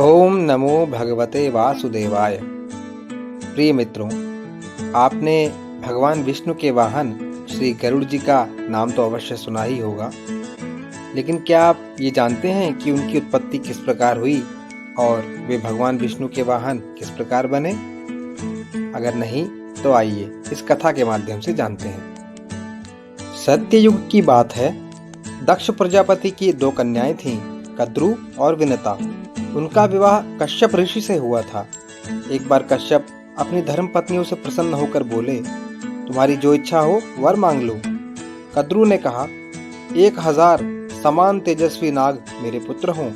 ओम नमो भगवते वासुदेवाय। प्रिय मित्रों, आपने भगवान विष्णु के वाहन श्री गरुड़ जी का नाम तो अवश्य सुना ही होगा, लेकिन क्या आप ये जानते हैं कि उनकी उत्पत्ति किस प्रकार हुई और वे भगवान विष्णु के वाहन किस प्रकार बने? अगर नहीं तो आइए इस कथा के माध्यम से जानते हैं। सत्ययुग की बात है। दक्ष प्रजापति की दो कन्याएं थीं, कद्रु और विनता। उनका विवाह कश्यप ऋषि से हुआ था। एक बार कश्यप अपनी धर्म पत्नियों से प्रसन्न होकर बोले, तुम्हारी जो इच्छा हो वर मांग लो। कद्रु ने कहा, 1000 समान तेजस्वी नाग मेरे पुत्र हों।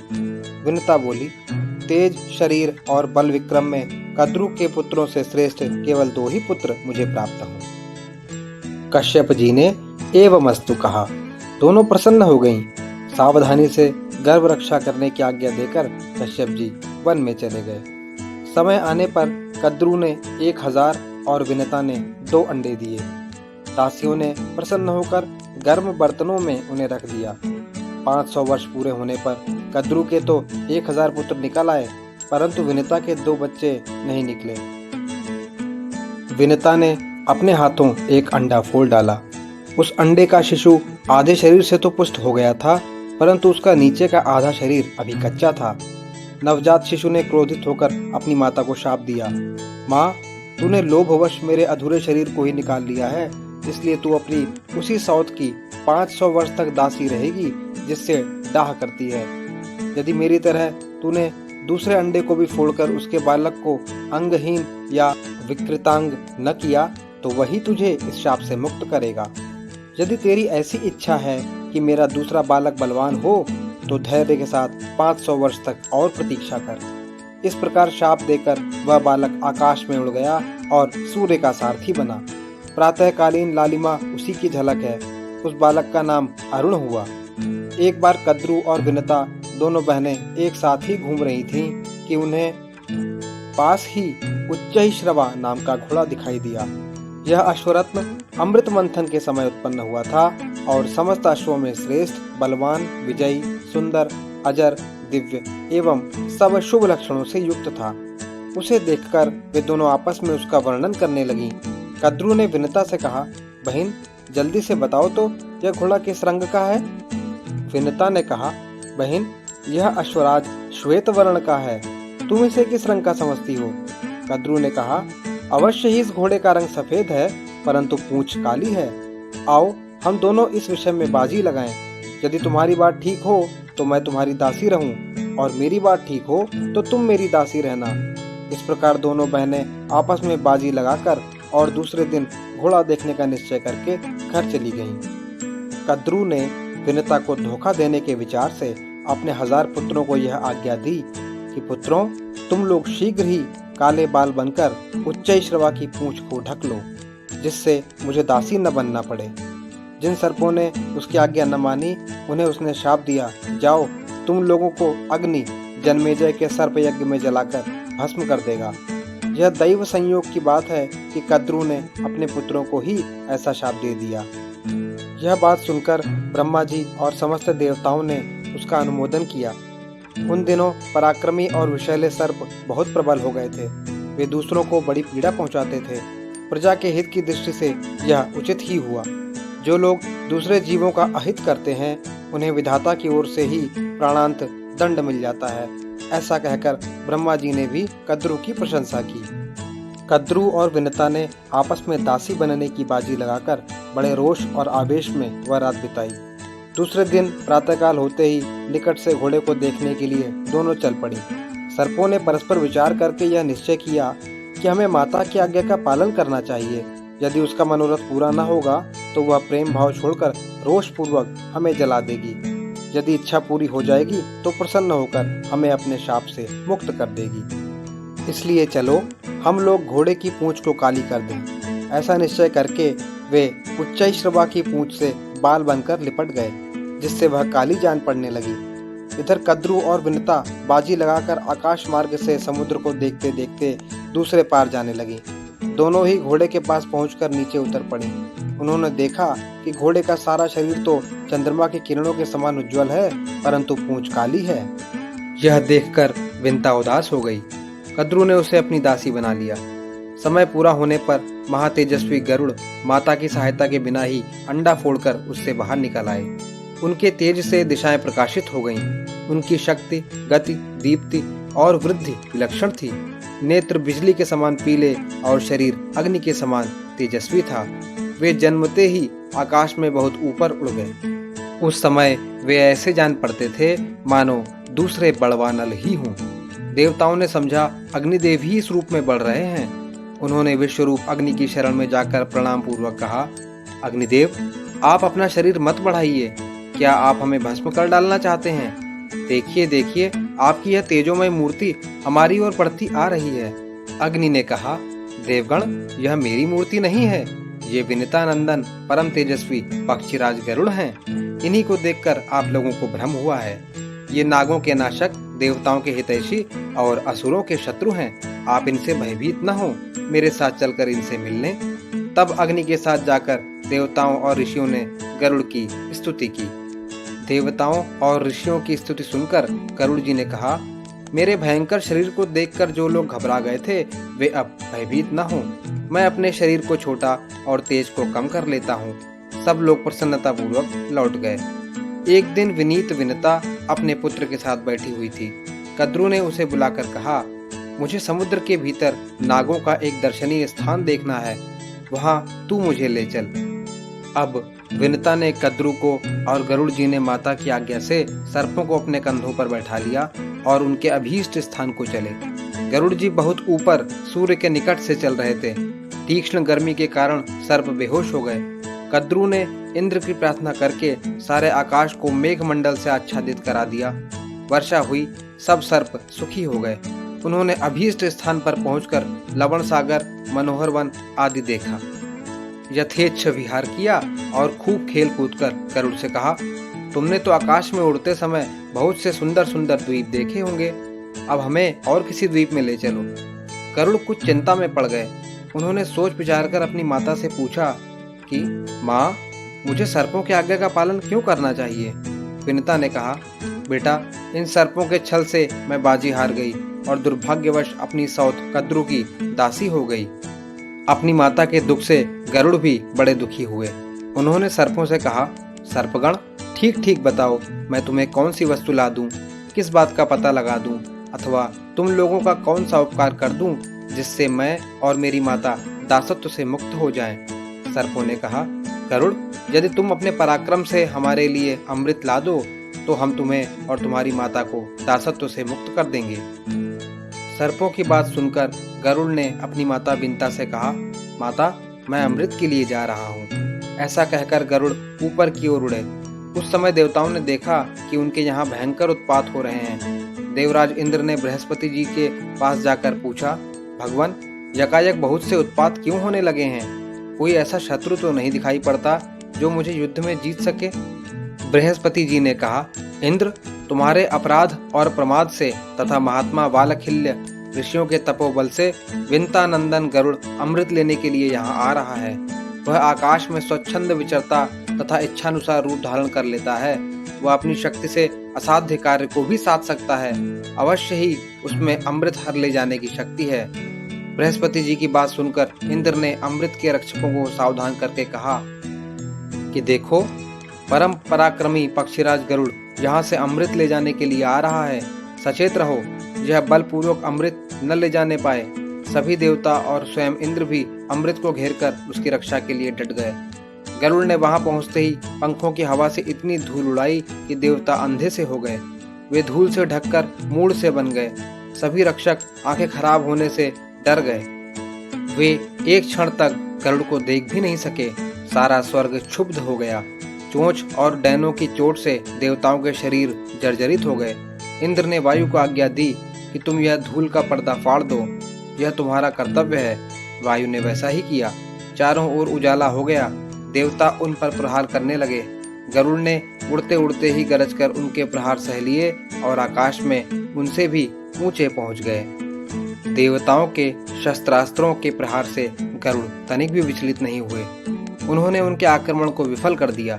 विनता बोली, तेज शरीर और बल विक्रम में कद्रु के पुत्रों से श्रेष्ठ केवल 2 ही पुत्र मुझे प्राप्त हों। कश्यप जी ने एवमस्तु कहा। दोनों प्रसन्न हो गईं। सावधानी से गर्भ रक्षा करने की आज्ञा देकर कश्यप जी वन में चले गए। समय आने पर कद्रु ने 1000 और विनता ने 2 अंडे दिए। दासियों ने प्रसन्न होकर गर्म बर्तनों में उन्हें रख दिया। 500 वर्ष पूरे होने पर कद्रु के तो 1000 पुत्र निकल आए, परंतु विनता के 2 बच्चे नहीं निकले। विनता ने अपने हाथों एक अंडा फोड़ डाला। उस अंडे का शिशु आधे शरीर से तो पुष्ट हो गया था, परंतु उसका नीचे का आधा शरीर अभी कच्चा था। नवजात शिशु ने क्रोधित होकर अपनी माता को शाप दिया, माँ, तूने लोभवश मेरे अधूरे शरीर को ही निकाल लिया है, इसलिए तू अपनी उसी सौत की 500 वर्ष तक दासी रहेगी जिससे डाह करती है। यदि मेरी तरह तूने दूसरे अंडे को भी फोड़कर उसके बालक को अंगहीन या विकृतांग न किया तो वही तुझे इस शाप से मुक्त करेगा। यदि तेरी ऐसी इच्छा है कि मेरा दूसरा बालक बलवान हो तो धैर्य के साथ 500 वर्ष तक और प्रतीक्षा कर। इस प्रकार शाप देकर वह बालक आकाश में उड़ गया और सूर्य का सारथी बना। प्रातःकालीन लालिमा उसी की झलक है। उस बालक का नाम अरुण हुआ। एक बार कद्रु और विनता दोनों बहनें एक साथ ही घूम रही थीं कि उन्हें पास ही उच्चैःश्रवा नाम का घोड़ा दिखाई दिया। यह अश्वरत्न अमृत मंथन के समय उत्पन्न हुआ था और समस्त अश्वों में श्रेष्ठ, बलवान, विजयी, सुंदर, अजर, दिव्य एवं सब शुभ लक्षणों से युक्त था। उसे देखकर वे दोनों आपस में उसका वर्णन करने लगीं। कद्रु ने विनता से कहा, बहन, जल्दी से बताओ तो यह घोड़ा किस रंग का है? विनता ने कहा, बहन, यह अश्वराज श्वेत वर्ण का है। तुम इसे किस रंग का समझती हो? कद्रु ने कहा, अवश्य ही इस घोड़े का रंग सफेद है, परंतु पूंछ काली है। आओ हम दोनों इस विषय में बाजी लगाएं। यदि तुम्हारी बात ठीक हो तो मैं तुम्हारी दासी रहूं और मेरी बात ठीक हो तो तुम मेरी दासी रहना। इस प्रकार दोनों बहनें आपस में बाजी लगाकर और दूसरे दिन घोड़ा देखने का निश्चय करके घर चली गईं। कद्रु ने विनता को धोखा देने के विचार से अपने 1000 पुत्रों को यह आज्ञा दी कि पुत्रों, तुम लोग शीघ्र ही काले बाल बनकर उच्चैःश्रवा की पूंछ को ढक लो, जिससे मुझे दासी न बनना पड़े। जिन सर्पों ने उसकी आज्ञा न मानी उन्हें उसने शाप दिया, जाओ, तुम लोगों को अग्नि जन्मेजय के सर्प यज्ञ में जलाकर भस्म कर देगा। यह दैव संयोग की बात है कि कद्रु ने अपने पुत्रों को ही ऐसा शाप दे दिया। यह बात सुनकर ब्रह्मा जी और समस्त देवताओं ने उसका अनुमोदन किया। उन दिनों पराक्रमी और विषैले सर्प बहुत प्रबल हो गए थे। वे दूसरों को बड़ी पीड़ा पहुंचाते थे। प्रजा के हित की दृष्टि से यह उचित ही हुआ। जो लोग दूसरे जीवों का अहित करते हैं उन्हें विधाता की ओर से ही प्राणांत दंड मिल जाता है। ऐसा कहकर ब्रह्मा जी ने भी कद्रु की प्रशंसा की। कद्रु और विनता ने आपस में दासी बनने की बाजी लगाकर बड़े रोष और आवेश में वह रात बिताई। दूसरे दिन प्रातःकाल होते ही निकट से घोड़े को देखने के लिए दोनों चल पड़ी। सर्पों ने परस्पर विचार करके यह निश्चय किया कि हमें माता की आज्ञा का पालन करना चाहिए। यदि उसका मनोरथ पूरा न होगा तो वह प्रेम भाव छोड़कर रोष पूर्वक हमें जला देगी। यदि इच्छा पूरी हो जाएगी तो प्रसन्न होकर हमें अपने शाप से मुक्त कर देगी। इसलिए चलो हम लोग घोड़े की पूंछ को काली कर दें। ऐसा निश्चय करके वे उच्चैःश्रवा की पूंछ से बाल बनकर लिपट गए, जिससे वह काली जान पड़ने लगी। इधर कद्रु और विनता बाजी लगाकर आकाश मार्ग से समुद्र को देखते देखते दूसरे पार जाने लगी। दोनों ही घोड़े के पास पहुंचकर नीचे उतर पड़ी। उन्होंने देखा कि घोड़े का सारा शरीर तो चंद्रमा की किरणों के समान उज्जवल है, परंतु पूंछ काली है। यह देखकर विंता उदास हो गई। कद्रू ने उसे अपनी दासी बना लिया। समय पूरा होने पर महातेजस्वी गरुड़ माता की सहायता के बिना ही अंडा फोड़कर उससे बाहर निकल आए। उनके तेज से दिशाएं प्रकाशित हो गईं। उनकी शक्ति, गति, दीप्ति और वृद्धि विलक्षण थी। नेत्र बिजली के समान पीले और शरीर अग्नि के समान तेजस्वी था। वे जन्मते ही आकाश में बहुत ऊपर उड़ गए। उस समय वे ऐसे जान पड़ते थे मानो दूसरे बड़वानल ही हों। देवताओं ने समझा अग्निदेव ही इस रूप में बढ़ रहे हैं। उन्होंने विश्वरूप अग्नि की शरण में जाकर प्रणाम पूर्वक कहा, अग्निदेव, आप अपना शरीर मत बढ़ाइए। क्या आप हमें भस्म कर डालना चाहते हैं? देखिए देखिए, आपकी यह तेजोमय मूर्ति हमारी ओर बढ़ती आ रही है। अग्नि ने कहा, देवगण, यह मेरी मूर्ति नहीं है। ये विनिता नंदन परम तेजस्वी पक्षीराज गरुड़ हैं। इन्हीं को देखकर आप लोगों को भ्रम हुआ है। ये नागों के नाशक, देवताओं के हितैषी और असुरों के शत्रु हैं। आप इनसे भयभीत न हो, मेरे साथ चलकर इनसे मिल लें। तब अग्नि के साथ जाकर देवताओं और ऋषियों ने गरुड़ की स्तुति की। देवताओं और ऋषियों की स्तुति सुनकर गरुड़ जी ने कहा, मेरे भयंकर शरीर को देखकर जो लोग घबरा गए थे वे अब भयभीत न हो। मैं अपने शरीर को छोटा और तेज को कम कर लेता हूँ। सब लोग प्रसन्नता पूर्वक लौट गए। एक दिन विनीत विनता अपने पुत्र के साथ बैठी हुई थी। कद्रू ने उसे बुलाकर कहा, मुझे समुद्र के भीतर नागों का एक दर्शनीय स्थान देखना है, वहाँ तू मुझे ले चल। अब विनता ने कद्रू को और गरुड़ जी ने माता की आज्ञा से सर्पों को अपने कंधों पर बैठा लिया और उनके अभीष्ट स्थान को चले। गरुड़ जी बहुत ऊपर सूर्य के निकट से चल रहे थे। तीक्ष्ण गर्मी के कारण सर्प बेहोश हो गए। कद्रू ने इंद्र की प्रार्थना करके सारे आकाश को मेघमंडल से आच्छादित करा दिया। वर्षा हुई, सब सर्प सुखी हो गए। उन्होंने अभीष्ट स्थान पर पहुंचकर लवण सागर, मनोहर वन आदि देखा। यथेच्छ विहार किया और खूब खेल कूद कर गरुड़ से कहा, तुमने तो आकाश में उड़ते समय बहुत से सुंदर सुंदर द्वीप देखे होंगे, अब हमें और किसी द्वीप में ले चलो। गरुड़ कुछ चिंता में पड़ गए। उन्होंने सोच विचार कर अपनी माता से पूछा कि माँ, मुझे सर्पों की आज्ञा का पालन क्यों करना चाहिए? विनिता ने कहा, बेटा, इन सर्पों के छल से मैं बाजी हार गई और दुर्भाग्यवश अपनी सौत कद्रू की दासी हो गई। अपनी माता के दुख से गरुड़ भी बड़े दुखी हुए। उन्होंने सर्पों से कहा, सर्पगण, ठीक ठीक बताओ, मैं तुम्हें कौन सी वस्तु ला दूं, किस बात का पता लगा दूं, अथवा तुम लोगों का कौन सा उपकार कर दूं जिससे मैं और मेरी माता दासत्व से मुक्त हो जाएं। सर्पों ने कहा, गरुड़, यदि तुम अपने पराक्रम से हमारे लिए अमृत ला दो तो हम तुम्हें और तुम्हारी माता को दासत्व से मुक्त कर देंगे। सर्पों की बात सुनकर गरुड़ ने अपनी माता विंता से कहा, माता, मैं अमृत के लिए जा रहा हूँ। ऐसा कहकर गरुड़ ऊपर की ओर उड़े। उस समय देवताओं ने देखा कि उनके यहाँ भयंकर उत्पात हो रहे हैं। देवराज इंद्र ने बृहस्पति जी के पास जाकर पूछा, भगवान, यकायक बहुत से उत्पात क्यों होने लगे हैं? कोई ऐसा शत्रु तो नहीं दिखाई पड़ता जो मुझे युद्ध में जीत सके? बृहस्पति जी ने कहा, इंद्र, तुम्हारे अपराध और प्रमाद से तथा महात्मा वालखिल्य ऋषियों के तपोबल से विंता नंदन गरुड़ अमृत लेने के लिए यहाँ आ रहा है। वह आकाश में स्वच्छंद विचरता तथा इच्छानुसार रूप धारण कर लेता है। वह अपनी शक्ति से असाध्य कार्य को भी साध सकता है। अवश्य ही उसमें अमृत हर ले जाने की शक्ति है। बृहस्पति जी की बात सुनकर इंद्र ने अमृत के रक्षकों को सावधान करके कहा कि देखो, परम पराक्रमी पक्षीराज गरुड़ यहाँ से अमृत ले जाने के लिए आ रहा है। सचेत रहो, यह बलपूर्वक अमृत न ले जाने पाए। सभी देवता और स्वयं इंद्र भी अमृत को घेरकर उसकी रक्षा के लिए डट गए। गरुड़ ने वहां पहुंचते ही पंखों की हवा से इतनी धूल उड़ाई कि देवता अंधे से हो गए। वे धूल से ढककर मूढ़ से बन गए। सभी रक्षक आंखें खराब होने से डर गए। वे एक क्षण तक गरुड़ को देख भी नहीं सके। सारा स्वर्ग क्षुब्ध हो गया। चोंच और डैनों की चोट से देवताओं के शरीर जर्जरित हो गए। इंद्र ने वायु को आज्ञा दी कि तुम यह धूल का पर्दा फाड़ दो, यह तुम्हारा कर्तव्य है। वायु ने वैसा ही किया। चारों ओर उजाला हो गया। देवता उन पर प्रहार करने लगे। गरुड़ ने उड़ते उड़ते ही गरजकर उनके प्रहार सह लिए और आकाश में उनसे भी ऊंचे पहुंच गए। देवताओं के शस्त्रास्त्रों के प्रहार से गरुड़ तनिक भी विचलित नहीं हुए। उन्होंने उनके आक्रमण को विफल कर दिया।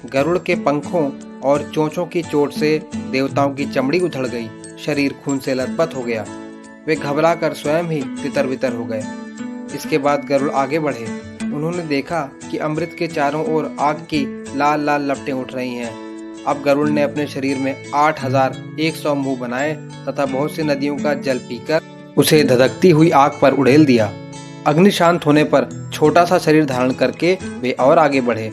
गरुड़ के पंखों और चोंचों की चोट से देवताओं की चमड़ी उधड़ गई। शरीर खून से लथपथ हो गया। वे घबराकर स्वयं ही तितर-बितर हो गए। इसके बाद गरुड़ आगे बढ़े। उन्होंने देखा कि अमृत के चारों ओर आग की लाल-लाल लपटें उठ रही हैं। अब गरुड़ ने अपने शरीर में 8100 मुंह बनाए तथा बहुत सी नदियों का जल पीकर उसे धधकती हुई आग पर उड़ेल दिया। अग्नि शांत होने पर छोटा सा शरीर धारण करके वे और आगे बढ़े।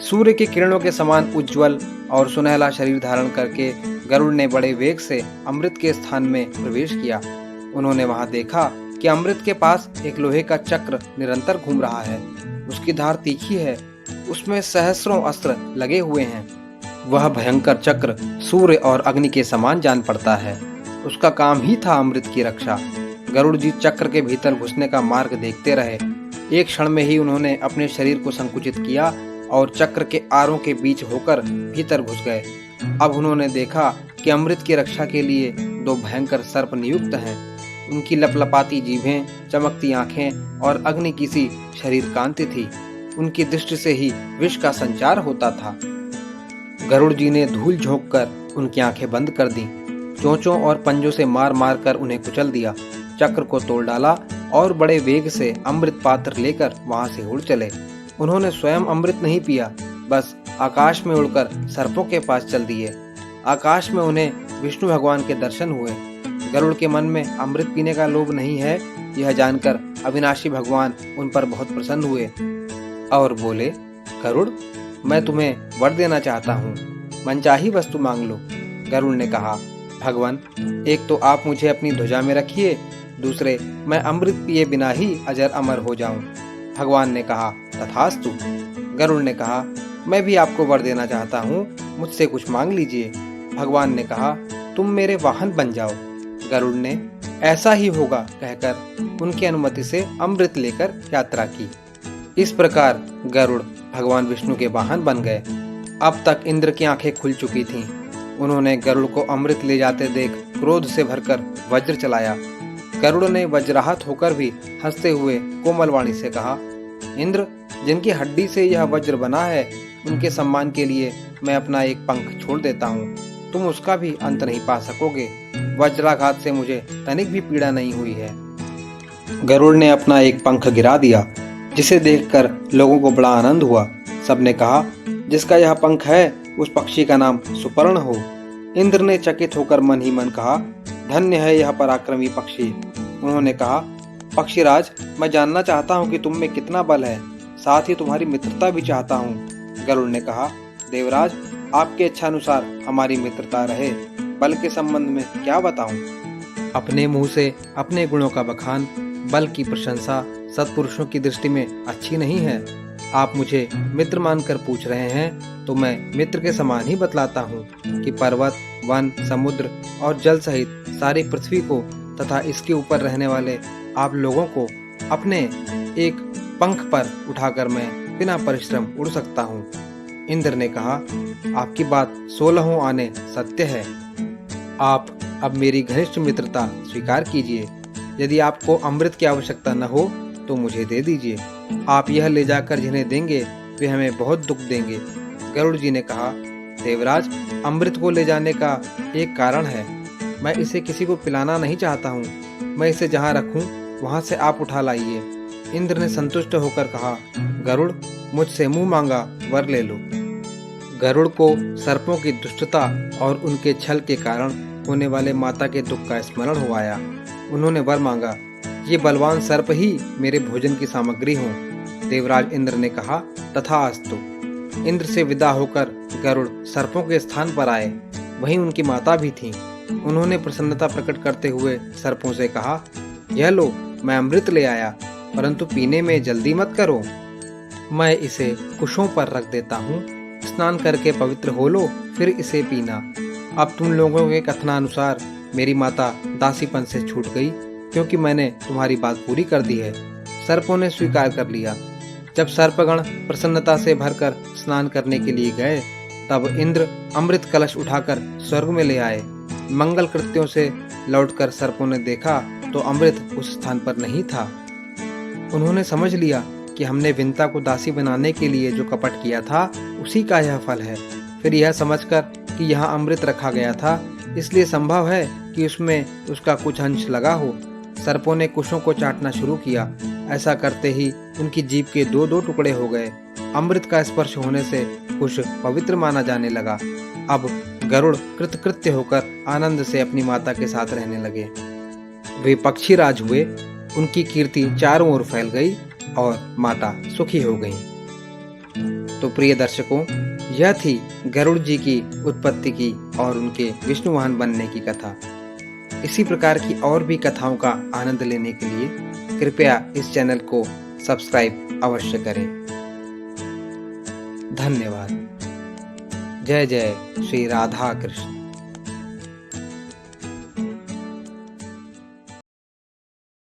सूर्य की किरणों के समान उज्जवल और सुनहला शरीर धारण करके गरुड़ ने बड़े वेग से अमृत के स्थान में प्रवेश किया। उन्होंने वहां देखा कि अमृत के पास एक लोहे का चक्र निरंतर घूम रहा है। उसकी धार तीखी है, उसमें सहस्रों अस्त्र लगे हुए हैं। वह भयंकर चक्र सूर्य और अग्नि के समान जान पड़ता है। उसका काम ही था अमृत की रक्षा। गरुड़ जी चक्र के भीतर घुसने का मार्ग देखते रहे। एक क्षण में ही उन्होंने अपने शरीर को संकुचित किया और चक्र के आरों के बीच होकर भीतर घुस गए। अब उन्होंने देखा कि अमृत की रक्षा के लिए 2 भयंकर सर्प नियुक्त हैं। उनकी लपलपाती जीभें, चमकती आंखें और अग्नि की सी शरीर कांति थी। उनकी दृष्टि से ही विष का संचार होता था। गरुड़ जी ने धूल झोंककर उनकी आंखें बंद कर दी। चोंचों और पंजों से मार मार कर उन्हें कुचल दिया। चक्र को तोड़ डाला और बड़े वेग से अमृत पात्र लेकर वहां से उड़ चले। उन्होंने स्वयं अमृत नहीं पिया, बस आकाश में उड़कर सर्पों के पास चल दिए। आकाश में उन्हें विष्णु भगवान के दर्शन हुए। गरुड़ के मन में अमृत पीने का लोभ नहीं है, यह जानकर अविनाशी भगवान उन पर बहुत प्रसन्न हुए और बोले, गरुड़, मैं तुम्हें वर देना चाहता हूँ, मनचाही वस्तु मांग लो। गरुड़ ने कहा, भगवान, एक तो आप मुझे अपनी ध्वजा में रखिए, दूसरे मैं अमृत पिए बिना ही अजर अमर हो जाऊं। भगवान ने कहा, तथास्तु। गरुड़ ने कहा, मैं भी आपको वर देना चाहता हूँ, मुझसे कुछ मांग लीजिए। भगवान ने कहा, तुम मेरे वाहन बन जाओ। गरुड़ ने ऐसा ही होगा कहकर उनकी अनुमति से अमृत लेकर यात्रा की। इस प्रकार गरुड़ भगवान विष्णु के वाहन बन गए। अब तक इंद्र की आंखें खुल चुकी थीं। उन्होंने गरुड़ को अमृत ले जाते देख क्रोध से भरकर वज्र चलाया। गरुड़ ने वज्राहत होकर भी हंसते हुए कोमल वाणी से कहा, इंद्र, जिनकी हड्डी से यह वज्र बना है, उनके सम्मान के लिए मैं अपना एक पंख छोड़ देता हूँ। तुम उसका भी अंत नहीं पा सकोगे। वज्राघात से मुझे तनिक भी पीड़ा नहीं हुई है। गरुड़ ने अपना एक पंख गिरा दिया, जिसे देखकर लोगों को बड़ा आनंद हुआ। सबने कहा, जिसका यह पंख है उस पक्षी का नाम सुपर्ण हो। इंद्र ने चकित होकर मन ही मन कहा, धन्य है यह पराक्रमी पक्षी। उन्होंने कहा, पक्षीराज, मैं जानना चाहता हूँ कि तुम में कितना बल है, साथ ही तुम्हारी मित्रता भी चाहता हूँ। गरुड़ ने कहा, देवराज, आपके इच्छानुसार हमारी मित्रता रहे। बल के संबंध में क्या बताऊं? अपने मुंह से अपने गुणों का बखान, बल की प्रशंसा सत्पुरुषों की दृष्टि में अच्छी नहीं है। आप मुझे मित्र मानकर पूछ रहे हैं तो मैं मित्र के समान ही बतलाता हूँ कि पर्वत, वन, समुद्र और जल सहित सारी पृथ्वी को तथा इसके ऊपर रहने वाले आप लोगों को अपने एक पंख पर उठाकर मैं बिना परिश्रम उड़ सकता हूँ। इंद्र ने कहा, आपकी बात 16 आने सत्य है। आप अब मेरी घनिष्ठ मित्रता स्वीकार कीजिए। यदि आपको अमृत की आवश्यकता न हो तो मुझे दे दीजिए। आप यह ले जाकर जिन्हें देंगे वे हमें बहुत दुख देंगे। गरुड़ जी ने कहा, देवराज, अमृत को ले जाने का एक कारण है। मैं इसे किसी को पिलाना नहीं चाहता हूँ। मैं इसे जहाँ रखूँ वहाँ से आप उठा लाइए। इंद्र ने संतुष्ट होकर कहा, गरुड़, मुझसे मुंह मांगा वर ले लो। गरुड़ को सर्पों की दुष्टता और उनके छल के कारण होने वाले माता के दुख का स्मरण हो आया। उन्होंने वर मांगा, ये बलवान सर्प ही मेरे भोजन की सामग्री हों। देवराज इंद्र ने कहा, तथास्तु। इंद्र से विदा होकर गरुड़ सर्पों के स्थान पर आए। वहीं उनकी माता भी थीं। उन्होंने प्रसन्नता प्रकट करते हुए सर्पों से कहा, यह लो, मैं अमृत ले आया, परंतु पीने में जल्दी मत करो। मैं इसे कुशों पर रख देता हूँ। स्नान करके पवित्र हो लो, फिर इसे पीना। अब तुम लोगों के कथनानुसार मेरी माता दासीपन से छूट गई, क्योंकि मैंने तुम्हारी बात पूरी कर दी है। सर्पों ने स्वीकार कर लिया। जब सर्पगण प्रसन्नता से भरकर स्नान करने के लिए गए, तब इंद्र अमृत कलश उठाकर स्वर्ग में ले आए। मंगल कृत्यों से लौटकर सर्पों ने देखा तो अमृत उस स्थान पर नहीं था। उन्होंने समझ लिया कि हमने विंता को दासी बनाने के लिए जो कपट किया था उसी का यह फल है। फिर यह समझकर कि यहाँ अमृत रखा गया था, इसलिए संभव है कि उसमें उसका कुछ अंश लगा हो। सर्पों ने कुशों को चाटना शुरू किया। ऐसा करते ही उनकी जीभ के दो दो टुकड़े हो गए। अमृत का स्पर्श होने से कुश पवित्र माना जाने लगा। अब गरुड़ कृतकृत्य होकर आनंद से अपनी माता के साथ रहने लगे। वे पक्षी राज हुए। उनकी कीर्ति चारों ओर फैल गई और माता सुखी हो गईं। तो प्रिय दर्शकों, यह थी गरुड़ जी की उत्पत्ति की और उनके विष्णु वाहन बनने की कथा। इसी प्रकार की और भी कथाओं का आनंद लेने के लिए कृपया इस चैनल को सब्सक्राइब अवश्य करें। धन्यवाद। जय जय श्री राधा कृष्ण।